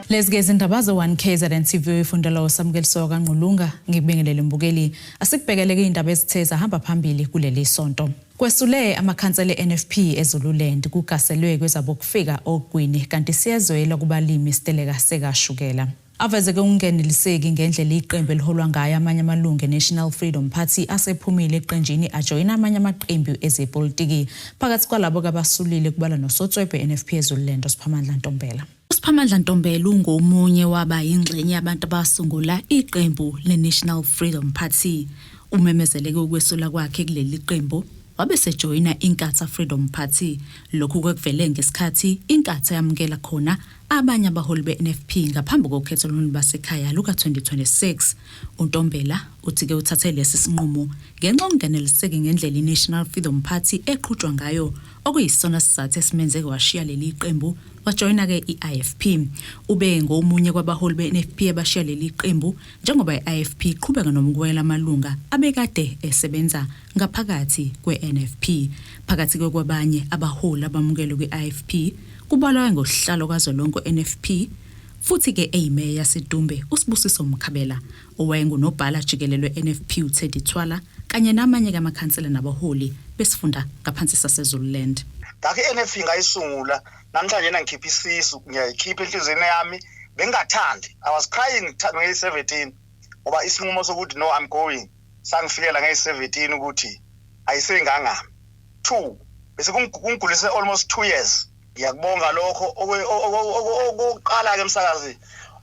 Lezigezi indaba zo-1 KZN TV ifundela uSamukeliso kaNgqulunga ngikubingelele mbukeli asikubhekeleke indaba ezithe zahamba phambili kuleli sonto. Kwesule amakhansela eNFP eZululand kugaselwe kwezabokufika ogwini kanti siyezwela kubalimi isiteleka sekashukela. Avezeke ungeneliseki ngendlela iqembu eliholwa ngayo amanye amalungu eNational Freedom Party asephumile eqenjini ajoyina amanye amaqembu ezepolitiki phakathi kwalabo abasulile kubala noSotswebhe eNFP eZululand uSiphamandla Ntombela. uSiphamandla Ntombela ungomunye waba yingxenye yabantu abasungula iqembu leNational Freedom Party. Umemezeleke ukwesula kwakhe kuleli qembu wabe sejoyina iNkatha Freedom Party. Lokhu kwekuvele ngesikhathi iNkatha yamukela khona abanye abaholi beNFP ngaphambi kokhetho lwasekhaya luka 2026. uNtombela uthi ke uthathe lesi sinqumo ngenxa ungeneliseke ngendlela iNational Freedom Party eqhutshwa ngayo okuyisona sizathu esimenze washiya leli qembu wajoyina ke iIFP. Ube ngomunye kwabaholi beNFP abashiya leli qembu njengoba iIFP iqhubeka nomkwela amalunga abekade esebenza ngaphakathi kweNFP. Phakathi kwabanye abaholi abamukelwe kweIFP kubalwa ngohlalo kazolonke NFP futhi ke eyimeya yaseDumbe uSibusiso Mkhabela owayengunobhala jikelelwe NFP uTeddy Thwala kanye namanye kamakhansela nabaholi besifunda ngaphansi saseZululand. Ngakho iNFP ngayisungula namhlanje ngikhipha isisu ngiyayikhipha enhlizweni yami bengathandi. I was crying nge-17 ngoba isinqumo sokuthi no I'm going sangifikela nge-17 ukuthi ayisengangami. 2 bese kungigulise almost 2 years. Ngiyakubonga lokho okokuqala ke emsakazi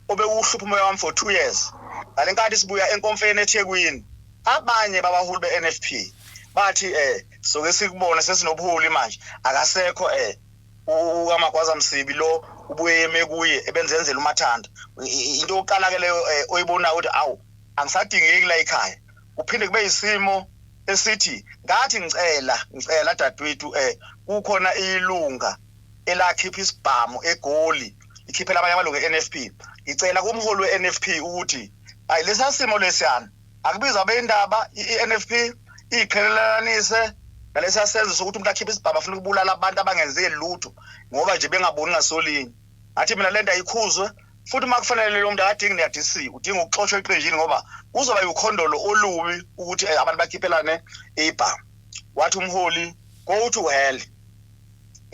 obekuhlupha umoya wami for 2 years. Ngalenkathi sibuya enkonfereni eThekwini abanye babaholi beNFP bathi soke sikubona sesinobuholi manje akasekho uMagwaza Msibi lo ubuye yeme kuye ebenzenzela umathanda. Into oqala ke leyo oyibona ukuthi awu angisadingeki la ekhaya. Kuphinde kube isimo esithi ngathi ngicela dadwethu kukhona ilunga elakhipha isibhamu eGoli ikhiphela abanye amalungu eNFP. Icela kumholi weNFP ukuthi hayi lesa simo lesiyana akubiza abendaba iNFP iqhelelanise nalesa senzo sokuthi umuntu akhiphe isibhamu afuna ukubulala abantu abangenze lutho ngoba nje bengaboni ngasolinye. Ngathi mina lento ayikhuzwe futhi makufanele lo muntu akadingi neDC udinga ukuxoshwa eqenjini ngoba kuzoba ukhondolo olubi ukuthi abantu bakhiphelane ibhamu. Wathi umholi go to hell.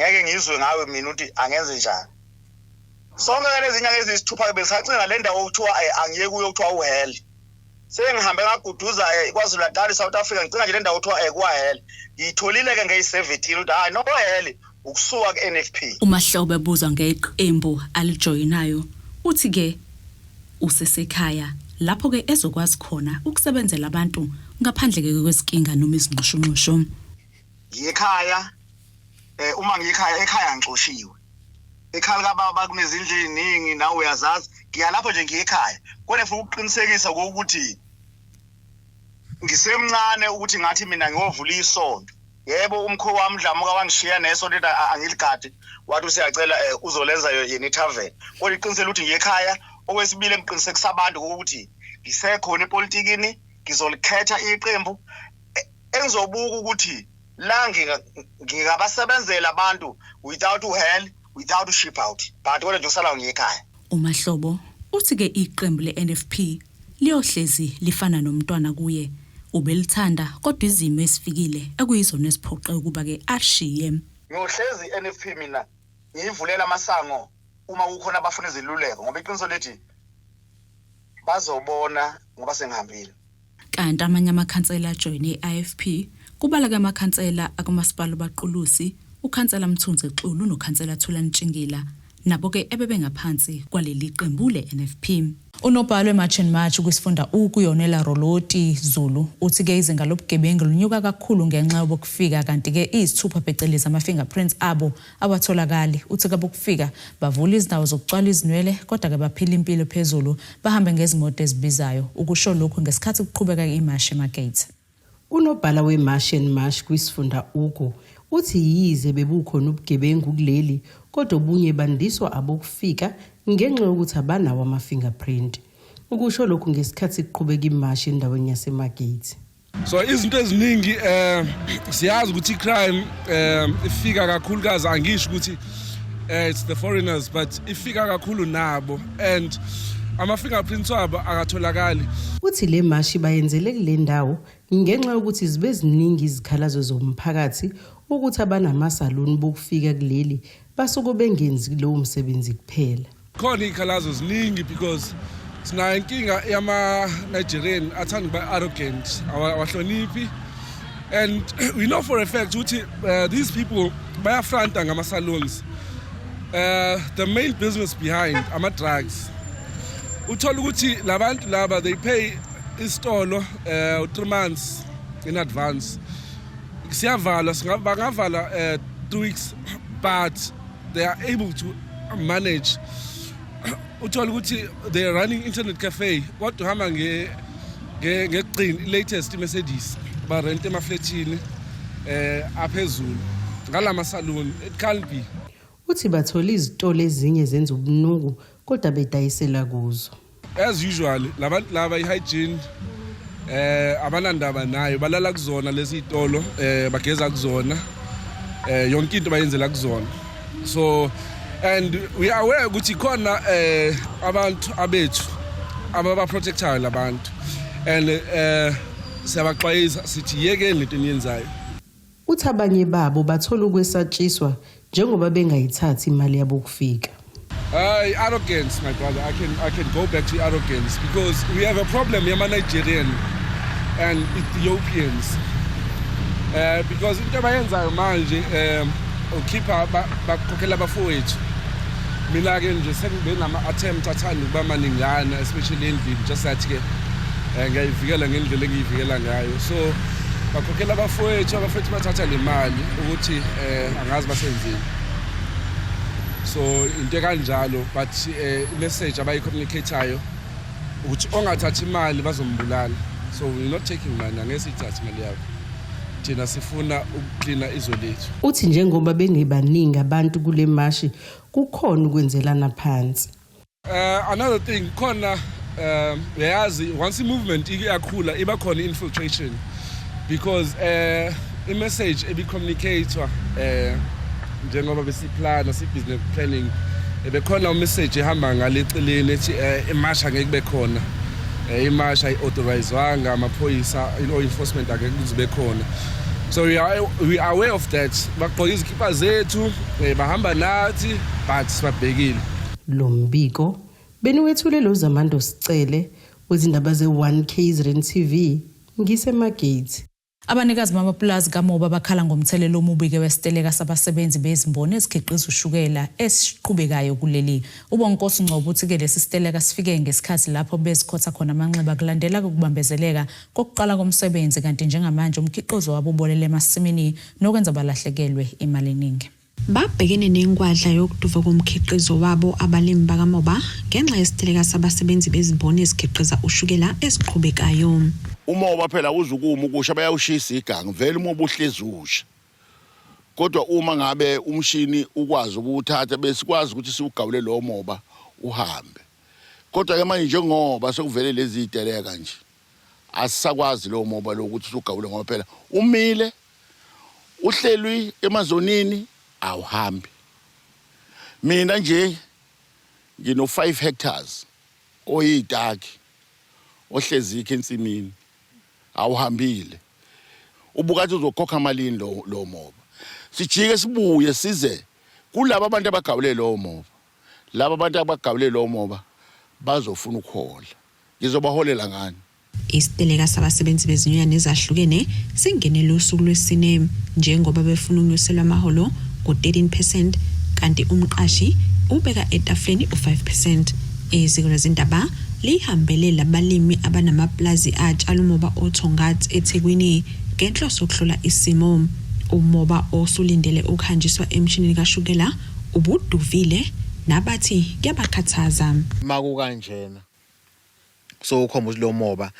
Ngeke ngizwe ngawe mina ukuthi angenze njani. Sonke lezinyanga ezisithupha besacinga le ndawo okuthiwa angiyeke kuyo kuthiwa uHell. Sengihambe ngaguduza kwaZulu Natal South Africa ngicinga nje le ndawo okuthiwa kuHell. Ngiyitholile ke nge-17 ukuthi hayi no Hell ukusuka kuNFP. uMahlobo ebuza ngeqembu alijoyinayo uthi ke usesekhaya lapho ke ezokwazi khona ukusebenzela abantu ngaphandle ke kwezinkinga noma izinqoshunqosho. Ngiyekhaya uma ngiyekhaya ekhaya ngixoshiwe. Ekhaya kababa kunezindlu eziningi nawe uyazazi ngiya lapho nje ngiyekhaya. Kodwa futhi ukuqinisekisa ukuthi ngisemncane ukuthi ngathi mina ngiyovula isonto. Yebo umkho wami Dlamuka wangishiya nesonto angiligadi wathi usiyacela uzolenza yena ithaveni. Kodwa iqinisele ukuthi ngiyekhaya okwesibili ngiqinisekisa abantu ukuthi ngisekhona epolitikini ngizolikhetha iqembu engizobuka ukuthi la ngingabasebenzela abantu without uHell without ship out but kodwa nje usala ngiyekhaya. uMahlobo uthi ke iqembu leNFP liyohlezi lifana nomntwana kuye ubelithanda kodwa izimo esifikile ekuyizona esiphoqe ukuba ke ashiye. Ngiyohlezi iNFP mina ngiyivulela amasango uma kukhona abafuna iziluleko ngoba iqiniso lethi bazobona ngoba sengihambile. Kanti amanye amakhansela ajoyine iIFP kubala kamakhansela akumasipala baqulusi ukhansela Mthunzi Xulu nokhansela Thulani Ntshingila nabo ke ebebengaphansi kwaleli qembu leNFP. Unobhalwe March and March kwisifunda ukuyonela Roloti Zulu uthi ke izinga lobugebengu lunyuka kakhulu ngenxa yobukufika kanti ke izithupha phecelezi ama-fingerprints abo awatholakali. Uthi kabukufika bavula izindawo zokucwala izinwele kodwa ke baphila impilo phezulu bahambe ngezimoto ezibizayo. Ukusho lokhu ngesikhathi kuqhubeka imashi eMagate. Unobhala weMarch and March kwisifunda uthi yize bebukhona ubugebengu kuleli kodwa obunye bandiswa abokufika ngenxa yokuthi abanawo ama-fingerprint. Ukusho lokhu ngesikhathi kuqhubeka imashi endaweni yaseMagate. So izinto eziningi siyazi ukuthi icrime ifika kakhulukazi angisho ukuthi it's the foreigners, but ifika kakhulu nabo and ama-fingerprints wabo akatholakali. Uthi le mashi bayenzele kule ndawo ngenxa yokuthi zibe ziningi izikhalazo zomphakathi ukuthi abanamasaluni bokufika kuleli basuke bengenzi lowo msebenzi kuphela. Khona izikhalazo ziningi because sinayo inkinga yama-Nigerian athanda ukuba arrogant, awahloniphi. And we know for a fact ukuthi these people bayafranta ngama-salons. The main business behind ama-drugs. Uthola ukuthi labantu laba they pay isitolo 3 months in advance. Siyavala bangavala 2 weeks, but they are able to manage. Uthola ukuthi they are running internet cafe kodwa hamba ngeqini latest Mercedes ba rent emafletini aphezulu ngalama salon. It can't be. Uthi bathola izitolo ezinye zenza ubunuku kodwa bedayisela kuzo. As usual labantu laba i-hygiene abanandaba nayo balala kuzona lezi zitolo bageza kuzona yonke into bayenzela kuzona. So and we are aware ukuthi khona abantu abethu ababa protectayo labantu and siyabaxwayisa sithi yekeni lento eniyenzayo. Uthi abanye babo bathola ukwesatshiswa njengoba bengayithathi imali yabo ukufika. Arrogance, my brother. I can go back to arrogance because we have a problem here, Nigerian and Ethiopians. Because into abayenzayo manje ukhipha bakhokhela abafowethu. Mina ke nje sengibe nama attempt athanda ukuba maningana especially endlini just that ke ngiyivikela ngendlela engiyivikela ngayo. So bakhokhela abafowethu bathatha le mali ukuthi angazi basenzeni. So into kanjalo but message abayicommunicateayo ukuthi ongathathi imali bazombulala. So we're not taking money, angeke sithathe imali yakho. Thina sifuna ukuklina izwe lethu. Uthi njengoba bengebaningi abantu kule mashi kukhona ukwenzelana phansi. Another thing khona yazi once movement iyakhula iba khona infiltration because i message ebicommunicator njengoba besiplana business planning bekhona message ehamba ngaleceleni ethi imasha ngeke kube khona imasha authorizedwanga amaphoyisa law enforcement ake kuzibe khona. So we are aware of that. Bagqoka izikipa zethu bahamba nathi but sibabhekile. Lo mbiko beniwethule lo Zamando Sicele wezindaba ze1 KZN TV ngisemagate. Abanikazi bamapulazi kaMoba bakhala ngomthelelo omubi ke wesiteleka sabasebenzi bezimboni ezikhiqiza ushukela esiqhubekayo kuleli. Ubonkosi Ngcobo uthi ke lesi siteleka sifike ngesikhathi lapho bezikhotha khona amanxeba kulandela ukubambezeleka kokuqala komsebenzi kanti njengamanje umkhiqizo wabo ubolele emasimini nokwenza balahlekelwe imali eningi. Babhekene nengwadla yokuduva komkhiqizo wabo abalimi bakaMoba ngenxa yesiteleka sabasebenzi bezimboni ezikhiqiza ushukela esiqhubekayo. Umoba phela uzukuma ukusha bayawushisa iganga vele uma ubuhlezi usha. Kodwa uma ngabe umshini ukwazi ukuthatha bese kwazi ukuthi siugawule lo moba uhambe. Kodwa ke manje njengoba sekuvele lezi ziteleka nje asisakwazi lo moba lokuthi usugawule ngoba phela umile uhlelwi emazonini awuhambi. Mina nje ngino 5 hectares oyitaki ohlezi ensimini awuhambile. Ubukathi uzokhokha malini lo moba. Sijike sibuye size kulabo abantu abagawule lo moba. Laba abantu abagawule lo moba bazofuna ukhola. Ngizobaholela ngani? Isiteleka sabasebenzi bezinyunyana ezahlukene singenele usuku lwesine njengoba befuna unyuselwa amaholo ngo-13% kanti umqashi ubeka etafuleni u5%. Iziko lezindaba lihambele labalimi abanamaplazi atshala umoba othongathi eThekwini ngenhloso yokuhlola isimo. Umoba osulindele ukuhanjiswa emshinini kashukela ubuduvile nabathi kuyabakhathaza. Maku kanjena so ukhomba ukuthi lo moba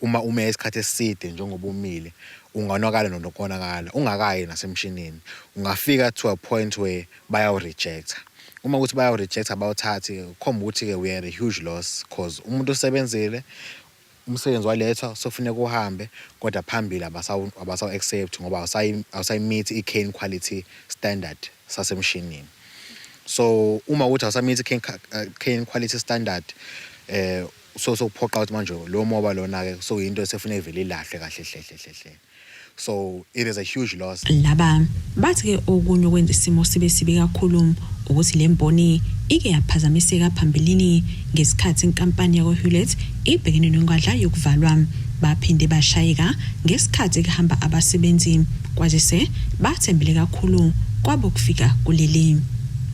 uma ume isikhathi eside njengoba umile unganakala nokonakala ungakayi nasemshinini ungafika to a point where bayawu reject. Uma ukuthi bayawu reject abawuthathi khomba ukuthi ke we are a huge loss because umuntu osebenzile umsebenzi walethwa sofuneka uhambe kodwa phambili abasawu accept ngoba awusayi meet i cane quality standard sasemshinini. So uma uthi awusamithi cane quality standard so kuphoqa ukuthi manje lo moba lona ke so into esefuna ivele ilahle kahle hle. So it is a huge loss. Laba bathi ke okunye okwenza isimo sibe sibe kakhulu ukuthi le mboni ike yaphazamiseka phambilini ngesikhathi inkampani yakwa Hewlett ibhekene nengadla yokuvalwa baphinde bashayeka ngesikhathi kuhamba abasebenzi kwazise bathembele kakhulu kwabo kufika kuleli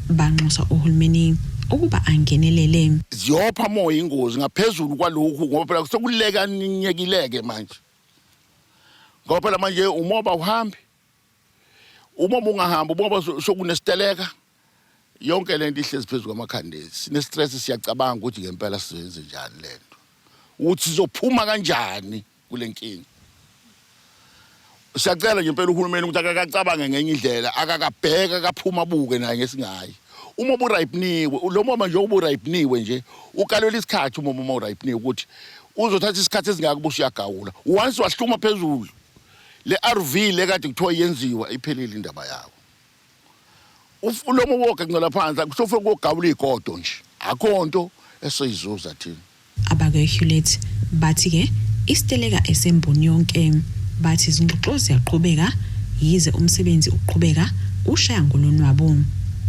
banxusa uhulumeni ukuba angenelele ziyopha moya ingozi ngaphezulu kwalokhu ngoba phela sokuleka ninyekileke manje ngoba phela manje umoba uhambe uma ungahamba umoba sokunesiteleka yonke lento ihlezi phezulu kwamakhandesi sine stress siyacabanga ukuthi ngempela sizenze njani lento uthi sizophuma kanjani kulenkingi siyacela nje impela uhulumeni ukuthi akacabange ngenye indlela akakabheka kaphuma buke naye ngesingayi uma burayipniwe lo moba nje uburayipniwe nje ukalwela isikhathi uma urayipniwe ukuthi uzothatha isikhathi esingaka uyagawula once wahluma phezulu le RV le kade kuthiwa yenziwa iphelile indaba yawo ulomo wonke ngcola phansi kusofe ukugawula igodo nje akhonto esoyizuza thina abake Hewlett bathi ke isiteleka esemboni yonke bathi izingxoxo ziyaqhubeka yize umsebenzi uqhubeka ushaya ngolonwabo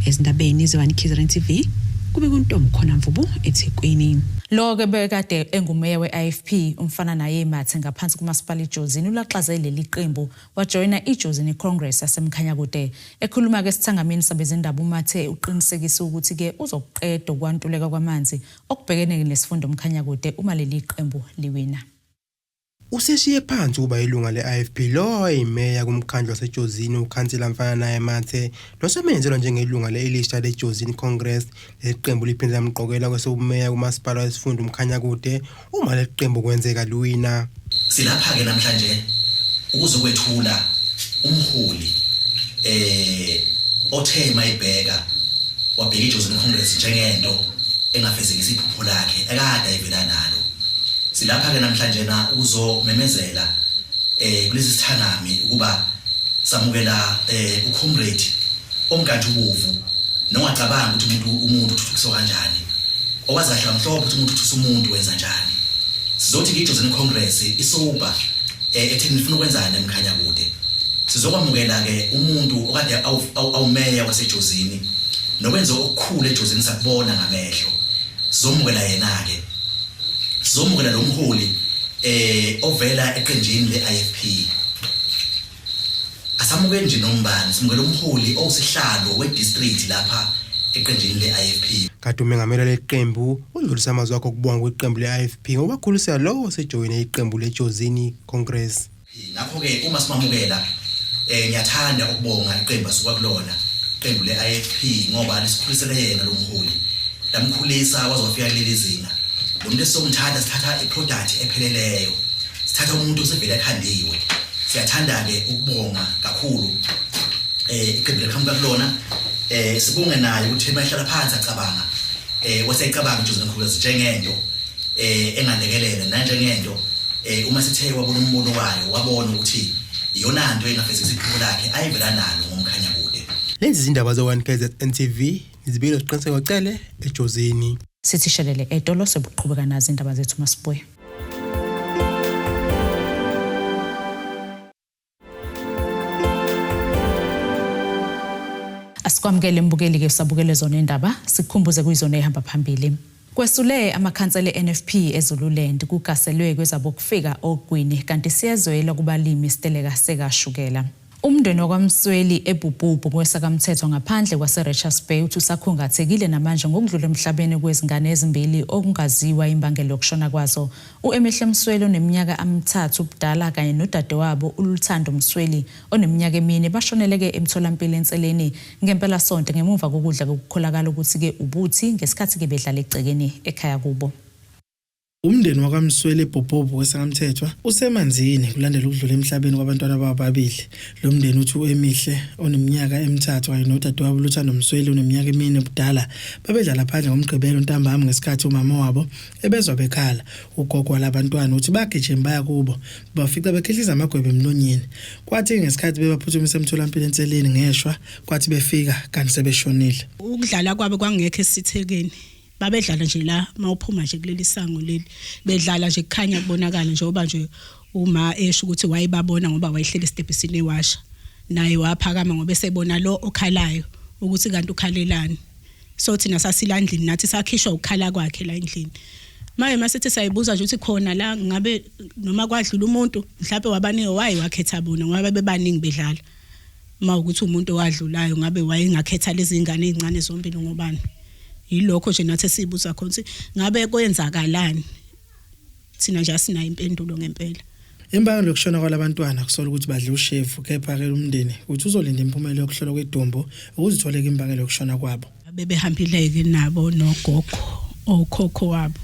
ezindabeni zewani KZN TV kube kuntombi khona Mvubu eThekwini. Lo ke bekade engumeya we-IFP umfana naye Mathe ngaphansi kumasipala iJozini ulaxaze leli qembu wajoyina iJozini Congress yasemkhanya kude ekhuluma ke sithangamini sabezindaba uMathe uqinisekisa ukuthi ke uzoqeda ukwantuleka kwamanzi okubhekene nesifundo umkhanya kude uma leli qembu liwina. Useshiye phansi kuba ilunga le-IFP lo imeya kumkhandlo waseJozini ukhansela mfana naye Mathe nosemenzelwa njengelunga le-Elisha leJozini Congress leqembu liphindela mqokela kwesobumeya kumasipala wesifunda umkhanya kude uma leqembu kwenzeka luwina. Silapha ke namhlanje ukuzokwethula umholi othe mayibheka wabheka iJozini Congress njengento engafezekisa iphupho lakhe ekade ayivela nalo. Silapha ke namhlanje na uzomemezela kulesi sithangami ukuba samukela ucomrade omkade ubovu nongacabanga ukuthi umuntu uthuthukiswa kanjani okwazi kahle kamhlophe ukuthi umuntu uthuthukisa umuntu wenza kanjani. Sizothi ke iJozini Congress isoba ethini ifuna ukwenzana emkhanya kude. Sizokwamukela ke umuntu okade awumeya waseJozini nokwenza okukhulu eJozini sakubona ngamehlo. Sizomukela yena ke sizomukela lo mholi ovela eqenjini le-IFP. Asamukele nje nombani simukela umholi owusihlalo we-district lapha eqenjini le-IFP. Kade umengamela leqembu udlulisa amazwi akho kubonga kweqembu le-IFP ngoba khulisa lowo sejoyine iqembu leJozini Congress. Ngakho ke uma simamukela ngiyathanda ukubonga iqembu asuka kulona iqembu le-IFP ngoba lisikhulisele yena lo mholi lamkhulisa waze wafika kuleli zinga. Lo muntu esomthatha sithatha iproduct epheleleyo sithatha umuntu osevela ekhandiwe. Siyathanda ke ukubonga kakhulu iqembu leqhamuka kulona sibonge naye ukuthi emahlala phansi acabanga waseyicabanga iJozini Congress njengento engandekelela nanjengento uma sithe wabona umbono wayo wabona ukuthi iyona nto engafezekisa iphupho lakhe ayivela nalo ngomkhanya kude. Lezi zindaba zo1 KZN TV izibilo siqiniseko cele eJozini. Sithishelele etolo sobuqhubeka nazo indaba zethu masibuye. Asikwamukele mbukeli ke sabukele zona indaba sikhumbuze kuyizona ehamba phambili. Kwesule amakhansela eNFP eZululand kugaselwe kwezabokufika ogwini kanti siyezwela kubalimi isiteleka sekashukela. Umndeni wakwaMsweli eBhubhubhu kwesakamthetho ngaphandle kwaseRichards Bay uthi usakhungathekile namanje ngokudlula emhlabeni kwezingane ezimbili okungaziwa imbangela yokushona kwazo. uEmihle Msweli oneminyaka emithathu ubudala kanye nodadewabo uLuthando Msweli oneminyaka 4 bashoneleke emtholampilo enseleni ngempela sonto ngemuva kokudla kokukholakala ukuthi ke ubuthi ngesikhathi ke bedlala egcekeni ekhaya kubo. Umndeni wakwaMswele Bhobhobo wesangamthethwa usemanzini kulandela ukudlula emhlabeni kwabantwana bababili. Lo mndeni uthi uEmihle oneminyaka emithathu kanye nodadewabo Luthando Mswele oneminyaka 4 ubudala babedlala phandle ngomgqibelo ntambama ngesikhathi umama wabo ebezwa bekhala. Ugogo walabantwana uthi bagijima baya kubo bafica bekhehliza amagwebe emlonyeni. Kwathi ngesikhathi bebaphuthumisa emtholampilo enseleni ngeshwa kwathi befika kanti sebeshonile. Ukudlala kwabo kwangekho esithekeni. Babedlala nje la mawuphuma nje kuleli sango leli bedlala nje kukhanya kubonakala njengoba nje uma esho ukuthi wayebabona ngoba wayehleli estephisini ewasha naye waphakama ngoba esebona lo okhalayo ukuthi kanti ukhalelani. So thina sasilandlini nathi sakhishwa ukukhala kwakhe la endlini. Masithi sayibuza nje ukuthi khona la ngabe noma kwadlula umuntu mhlawumbe wabane wayi wakhetha bona ngoba bebaningi bedlala. Ukuthi umuntu owadlulayo ngabe wayengakhetha lezi ingane ezincane zombili ngobani. Yilokho nje nathi sibuza khona ukuthi ngabe kwenzakalani. Thina nje asinayo impendulo ngempela. Imbangela yokushona kwalabantwana kusola ukuthi badle ushefu kepha ke umndeni uthi uzolinda impumelelo yokuhlolwa kwedumbu ukuzitholeka imbangela yokushona kwabo. Bebehambile-ke nabo nogogo okhokho wabo.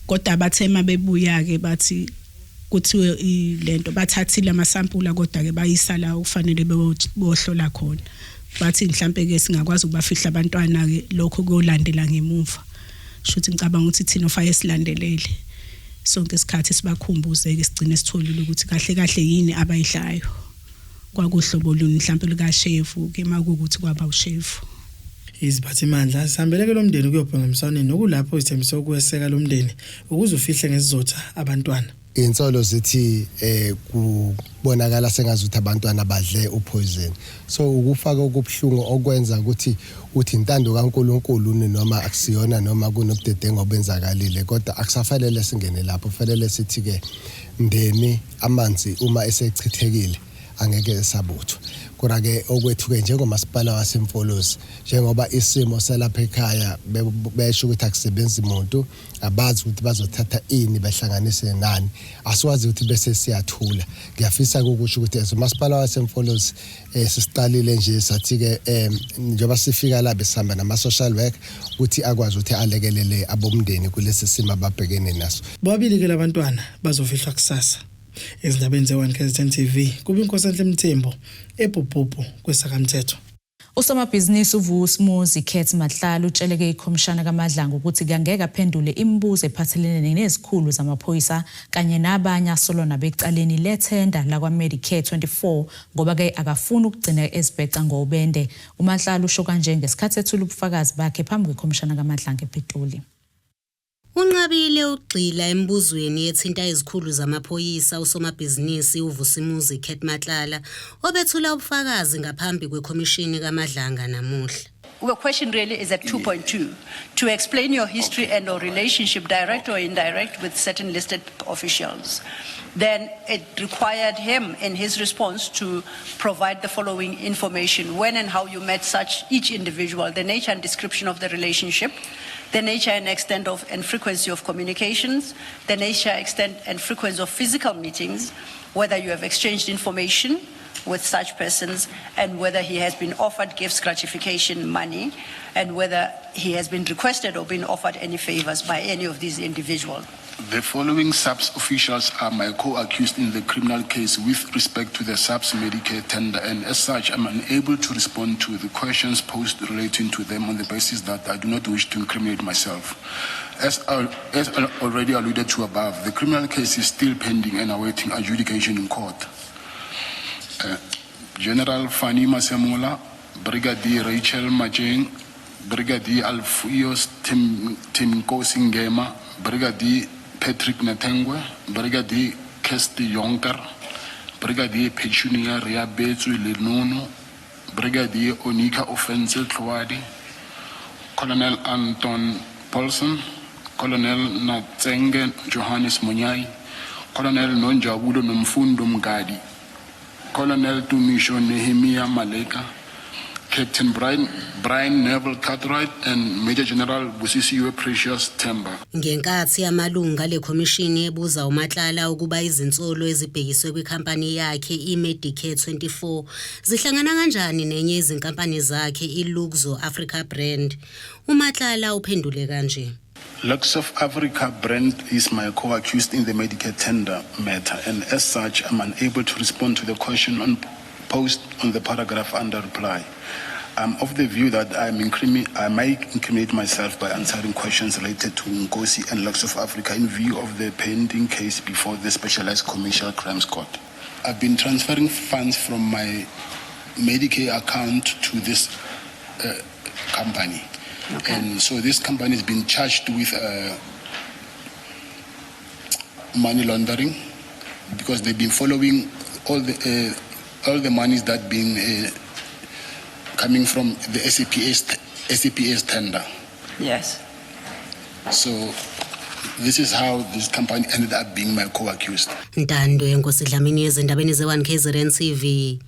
Kodwa bathema bebuya ke bathi kuthiwe ilento bathathile amasampula kodwa ke bayisa la ufanele bohlola khona. Bathi mhlambe ke singakwazi ukubafihla abantwana ke lokho kuyolandela ngemuva. Shuthi ngicabanga ukuthi thina ofaye silandelele. Sonke isikhathi sibakhumbuze ke sigcine sitholile ukuthi kahle kahle yini abayidlayo. Kwakuhlobo luni mhlambe lika shefu ke makukuthi kwaba ushefu. Iziphathimandla sihambeleke lo mndeni kuyobheka emswaneni nokulapho isithembiso ukweseka lo mndeni ukuze ufihle ngezizotha abantwana. Insolo zithi kubonakala sengazuthi abantwana badle upoison. So ukufaka okubuhlungu okwenza ukuthi intando kaNkuluNkulu noma akusiyona noma kunobudedengu obenzakalile kodwa akusafanele singene lapho. Kufanele sithi ke mndeni amanzi uma esechithekile angeke esabuthwa. Kodwa ke okwethu ke njengomasipala waseMfolozi njengoba isimo selapha ekhaya besho ukuthi akusebenzi umuntu abazi ukuthi bazothatha ini behlanganise nani asiwazi ukuthi bese siyathula. Ngiyafisa ukusho ukuthi umasipala waseMfolozi sisiqalile nje sathi ke njengoba sifika la besihamba nama social work ukuthi akwazi ukuthi alekelele abomndeni kulesi simo ababhekene naso. Bobabili ke labantwana bazofihlwa kusasa. Ezindabeni ze1 KZN TV kuba iNkosazana Mthembu eBhobhobo kwesakamthetho. Usomabhizinisi uVusumuzi Khet Mahlala utsheleke ikhomishana kaMadlanga ukuthi kangeke aphendule imibuzo ephathelene nezikhulu zamaphoyisa kanye nabanye asolona becaleni lethenda lakwa Medicare 24 ngoba ke akafuna ukugcina ezibheca ngobende. uMahlala usho kanje ngesikhathi ethula ubufakazi bakhe phambi kwekhomishana kaMadlanga ePitoli. Unqabile ugxila embuzweni ethinta izikhulu zamaphoyisa usomabhizinisi uVusumuzi Khet Mahlala obethula ubufakazi ngaphambi kwekhomishini kaMadlanga namuhla. The question really is at 2.2 to explain your history and or relationship, direct or indirect, with certain listed officials. Then it required him in his response to provide the following information: when and how you met each individual, the nature and description of the relationship, the nature and extent of and frequency of communications, the nature, extent and frequency of physical meetings, whether you have exchanged information with such persons, and whether he has been offered gifts, gratification, money, and whether he has been requested or been offered any favors by any of these individuals. The following SAPS officials are my co-accused in the criminal case with respect to the SAPS Medicare tender, and as such I'm unable to respond to the questions posed relating to them on the basis that I do not wish to incriminate myself. As already alluded to above, the criminal case is still pending and awaiting adjudication in court. General Fani Masemola, Brigadier Rachel Majeng, Brigadier Alfios Timkosi Ngema, Brigadier Patrick Natengwe, Brigadier Kesti Yonker, Brigadier Petunia Riabetu Lenono, Brigadier Onika Offensive Tlwadi, Colonel Anton Paulson, Colonel Natsenge Johannes Munyai, Colonel Nonjabulo Nomfundo Mgadi, Colonel Tumisho Nehemiah Maleka, Captain Brian Neville Cartwright, and Major General Busisiwe Precious Temba. Ngenkathi amalunga lekhomishini ebuza uMahlala ukuba izinsolo ezibhekiswe kwikhampani yakhe iMedicare 24 zihlangana kanjani nenye izinkampani zakhe iLuxo Africa Brand, uMahlala uphendule kanje. Lux of Africa brand is my co-accused in the Medicare tender matter, and as such, I'm unable to respond to the question posed on the paragraph under reply. I'm of the view that I might incriminate myself by answering questions related to Nkosi and Lux of Africa in view of the pending case before the Specialized Commercial Crimes Court. I've been transferring funds from my Medicare account to this company. Okay. And so this company has been charged with money laundering because they've been following all the monies that been coming from the SAPS tender. Yes. So this is how this company ended up being my co-accused. Ntando yenkosi Dlamini ezindabeni ze1 KZN TV.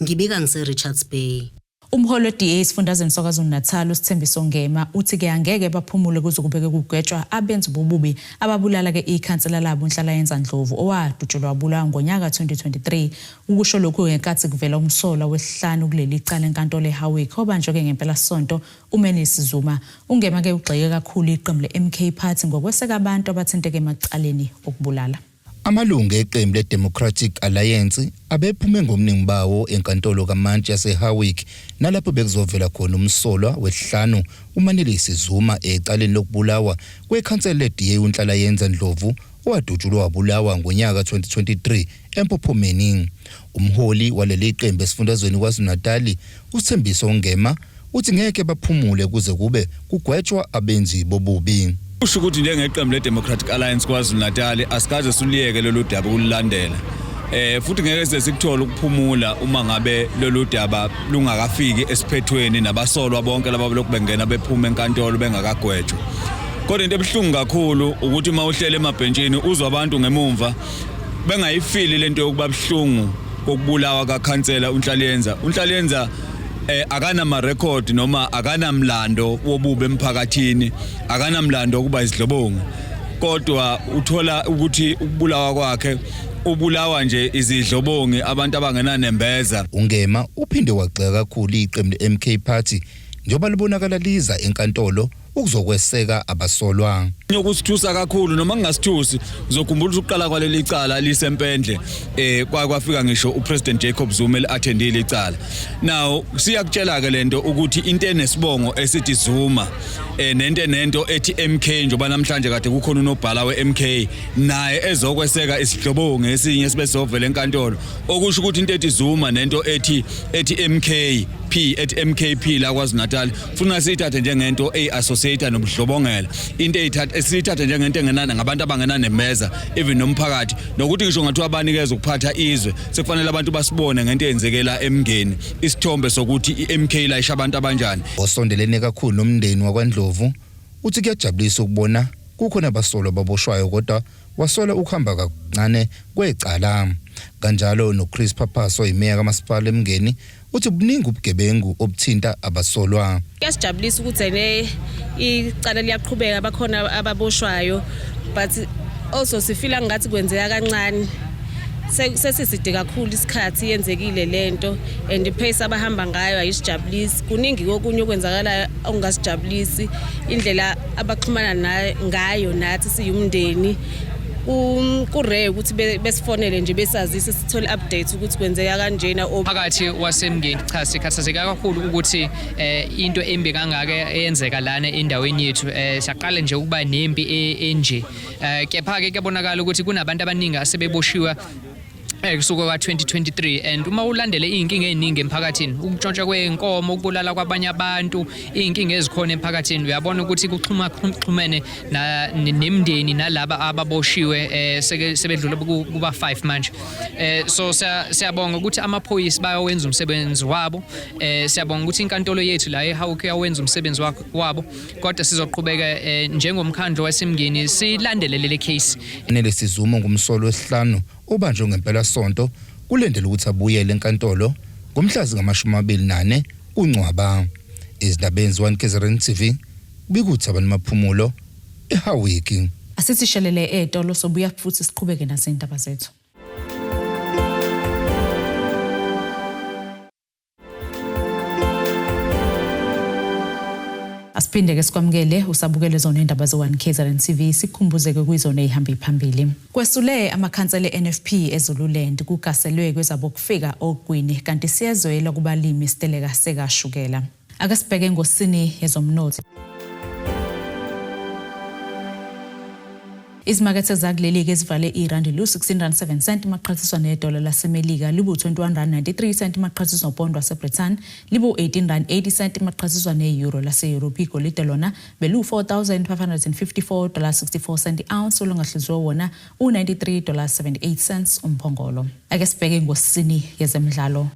Ngibika ngise Richards Bay. Umholo we-DA esifundazweni saKwaZulu-Natal uSithembiso Ngema uthi ke angeke baphumule kuze kubeke kugwetshwa abenzi bobubi ababulala ke ikhansela labo uNhlalayenza Ndlovu owadutshulwa wabulawa ngonyaka 2023. Ukusho lokhu ngenkathi kuvela umsola wesihlanu kuleli icala enkantolo eHowick obanjwe ke ngempela sonto uMenisi Zuma. Ungema ke ugxeke kakhulu iqembu leMK Party ngokweseka abantu abathinteke emacaleni okubulala. Amalungu eqembu leDemocratic Alliance abephume ngomningi bawo enkantolo kaMantshi yaseHowick nalapho bekuzovela khona umsolwa wesihlanu uManelisi Zuma ecaleni lokubulawa kwekhansela leDA uNhlalayenza Ndlovu owadutshulwa wabulawa ngonyaka 2023 eMpophomeni. Umholi waleli qembu esifundazweni kwaZulu-Natal uSithembiso Ngema uthi ngeke baphumule kuze kube kugwetshwa abenzi bobubi. Usho ukuthi njengeqembu leDemocratic Alliance kwaZulu-Natal asikaze suliyeke lolu daba ukulandela. Futhi ngeke sesikuthole ukuphumula uma ngabe lolu daba lungakafiki esiphethweni nabasolwa bonke laba lokubengena bephuma enkantolo bengakagwetshwa. Kodwa into ebhlungu kakhulu ukuthi uma uhlele emabhentshini uzwa abantu ngemumva bengayifili lento yokuba bhlungu kokubulawa kakhansela uNhlalayenza akana ma record noma akana mlando wobube emphakathini, akana mlando ukuba izidlobonga, kodwa uthola ukuthi ukubulawa kwakhe ubulawa nje izidlobongi abantu abangenanembeza. Ungema uphinde wagxeka kakhulu iqembu leMK Party njoba libonakala liza enkantolo ukuzokweseka abasolwa. Nyokusithusa kakhulu noma ngingasithusi uzokhumbula ukuqala kwaleli icala lisempendle kwafika ngisho uPresident Jacob Zuma eattendile icala. Now siyakutshela ke lento ukuthi into enesibongo esithi Zuma nento ethi MK njoba namhlanje kade kukhona unobhala weMK naye ezokweseka isidlobongo esinye sibesovela enkantolo okusho ukuthi into ethi Zuma nento ethi MKP la kwaZulu-Natal funa sithathe njengento associate nobudlobongela into esithathe njengento engenana ngabantu abangenanemeza even nomphakathi nokuthi ngisho ngathi abanikeza ukuphatha izwe sekufanele abantu basibone ngento eyenzekela emngeni isithombe sokuthi iMK la isha abantu abanjani. Osondelene kakhulu nomndeni wakwaNdlovu uthi kuyajabulisa ukubona kukhona abasolwa baboshwayo kodwa wasola ukuhamba kancane kwecala. Kanjalo noChris Papaso imeya kaMasipala emngeni uthi buningi ubugebengu obuthinta abasolwa. Kuyasijabulisa ukuthi icala liyaqhubeka bakhona ababoshwayo but also sifila ngathi kwenzeka kancane. Sesiside kakhulu isikhathi yenzekile lento and ipace abahamba ngayo ayisijabulisi. Kuningi okunye okwenzakala ongasijabulisi indlela abaxhumana ngayo nathi siyumndeni. Kurare ukuthi besifonele nje besazise sithole updates ukuthi kwenzeka kanjena phakathi wasemngeni. Cha sikhathazeka kakhulu ukuthi into embi kangaka eyenzeka lana endaweni yethu siyaqala nje ukuba nempi enje kepha ke kuyabonakala ukuthi kunabantu abaningi asebeboshiwa kusuka kwa-2023 and uma ulandele iy'nkinga ey'ningi emphakathini ukuntshontsha kwey'nkomo ukubulala kwabanye abantu iy'nkinga ezikhona emphakathini uyabona ukuthi kuxhumene nemndeni nalaba ababoshiwe sebedlula kuba 5 manje so siyabonga ukuthi amaphoyisa bayawenza umsebenzi wabo siyabonga ukuthi inkantolo yethu la eHowick yawenza umsebenzi wabo kodwa sizoqhubeka njengomkhandlo wasemngeni silandele le case. Manelisi Zuma ngumsolo wesihlanu ubanjwe ngempela sonto kulendela ukuthi abuyele enkantolo ngomhlazi ngama-24 kuNcwaba. Izindabeni z1 KZN TV bikuthi abantu maphumulo eHowick. Asithi shelele etolo sobuya futhi siqhubeke nasendaba zethu. Asiphinde ke sikwamukele usabukele zona indaba ze1 KZN TV sikhumbuzeke kuyizona ehamba phambili. Kwesule amakhansela eNFP eZululand kugaselwe kwezabokufika ogwini kanti siyezwela kubalimi isiteleka sekashukela. Ake sibheke ngosini yezomnotho. Izimakethe zakuleli ke zivale irandi lu-16.7 cent maqhathiswa nedola lasemelika libu 21.93 cent maqhathiswa nopondo waseBritain libu 18.80 cent maqhathiswa neeuro lase-Europe igolide lona belu $4,554.64 cent ounce olungahlizwe wona u-$93.78 cents umphongolo. Ake sibheke ngosini yezemidlalo.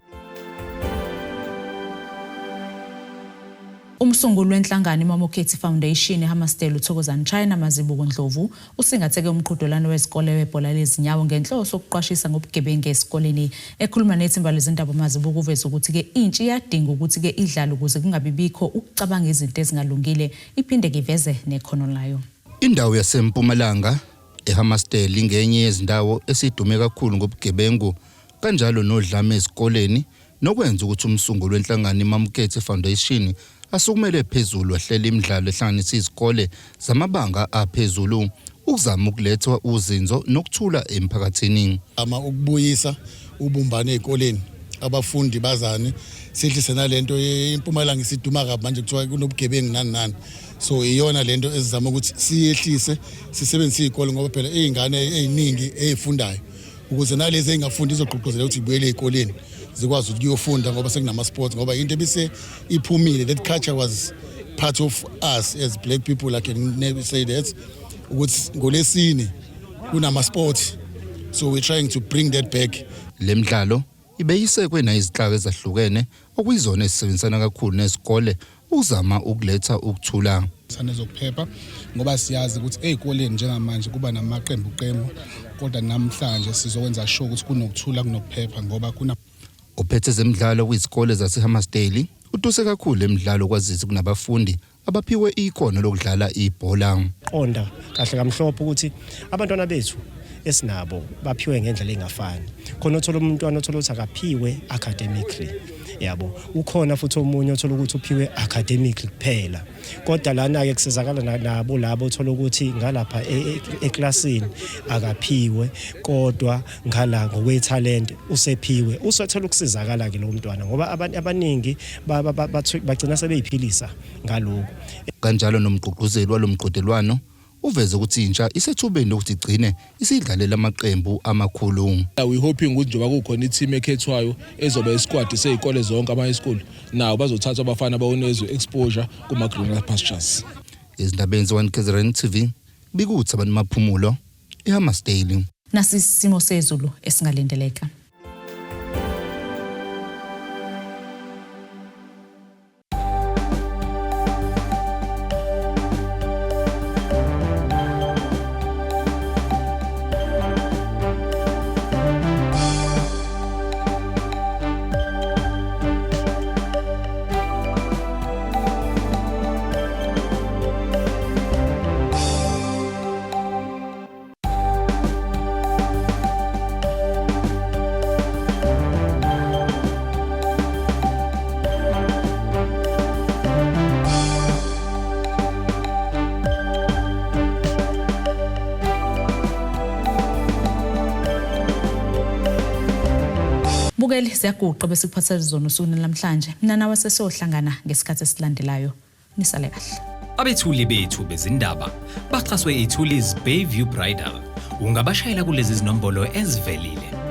Umsunguli wenhlangano iMamokhethi Foundation eHammersdale uThokozani China Mazibuko Ndlovu usingatheke umqhudelwano wezikole webhola lezinyawo ngenhloso yokuqwashisa ngobugebengu esikoleni. Ekhuluma nethimba lezindaba Mazibuko uveza ukuthi ke intsha iyadinga ukuthi ke idlale ukuze kungabibikho ukucabanga izinto ezingalungile iphinde kiveze nekhono layo. Indawo yaseMpumalanga eHammersdale ingenye yezindawo esidume kakhulu ngobugebengu kanjalo nodlame esikoleni nokwenza ukuthi umsunguli wenhlangano iMamokhethi Foundation asukumele phezulu wahlela imidlalo ehlanganisa izikole zamabanga aphezulu ukuzama ukulethwa uzinzo nokuthula emphakathini. Ukubuyisa ubumbano ezikoleni abafundi bazane sihlise nalento eMpumalanga isiduma kabi manje kuthiwa kunobugebengu nani. So iyona lento ezizama ukuthi siyehlise sisebenzise izikole ngoba phela izingane eziningi ezifundayo ukuze nalezi engafundi izogqugquzela ukuthi ibuyele ezikoleni zikwazi ukuyofunda ngoba sekunama sports ngoba into ebise iphumile. That culture was part of us as black people, I can never say that, ukuthi ngolesine kunama sports, so we're trying to bring that back. Lemidlalo ibeyisekwe nayizinhlaka ezahlukene okuyizona ezisebenzisana kakhulu nezikole uzama ukuletha ukuthula sanezokuphepha ngoba siyazi ukuthi ezikoleni njengamanje kuba namaqembu kodwa namhlanje sizokwenza sure ukuthi kunokuthula kunokuphepha ngoba kuna ophethe zemidlalo kwizikole zaseHammersdale utuse kakhulu emidlalo kwazisi kunabafundi abaphiwe ikhono lokudlala ibhola. Qonda kahle kamhlophe ukuthi abantwana bethu esinabo baphiwe ngendlela engafani. Khona uthola umntwana othola ukuthi akaphiwe academically. Yabo ukhona futhi omunye othola ukuthi uphiwe academically kuphela. Kodwa lana ke kusizakala nabo labo othola ukuthi ngalapha eclassini akaphiwe kodwa ngala ngokwe talent usephiwe. Usathola ukusizakala ke lo mntwana ngoba abantu abaningi bagcina sebeyiphilisa ngaloko. Kanjalo nomgqugquzeli walomqhudelwano uveze ukuthi intsha isethubeni lokuthi igcine isidlalela amaqembu amakhulu. We hoping ukuthi njoba kukhona i-team ekhethwayo ezoba isquad sezikole zonke ama high school nawo bazothatha abafana bawonezwe exposure kuma greener pastures. Izindabeni ze1 KZN TV bikuthi abantu maphumulo eHammersdale. Nasisimo sezulu esingalindeleka. Bukeli siyaguqa bese kuphathela zona usuku namhlanje. Mina nawe sesiyohlangana ngesikhathi esilandelayo. Nisale kahle. Abethuli bethu bezindaba baxhaswe iThulis Bayview Bridal. Ungabashayela kulezi zinombolo ezivelile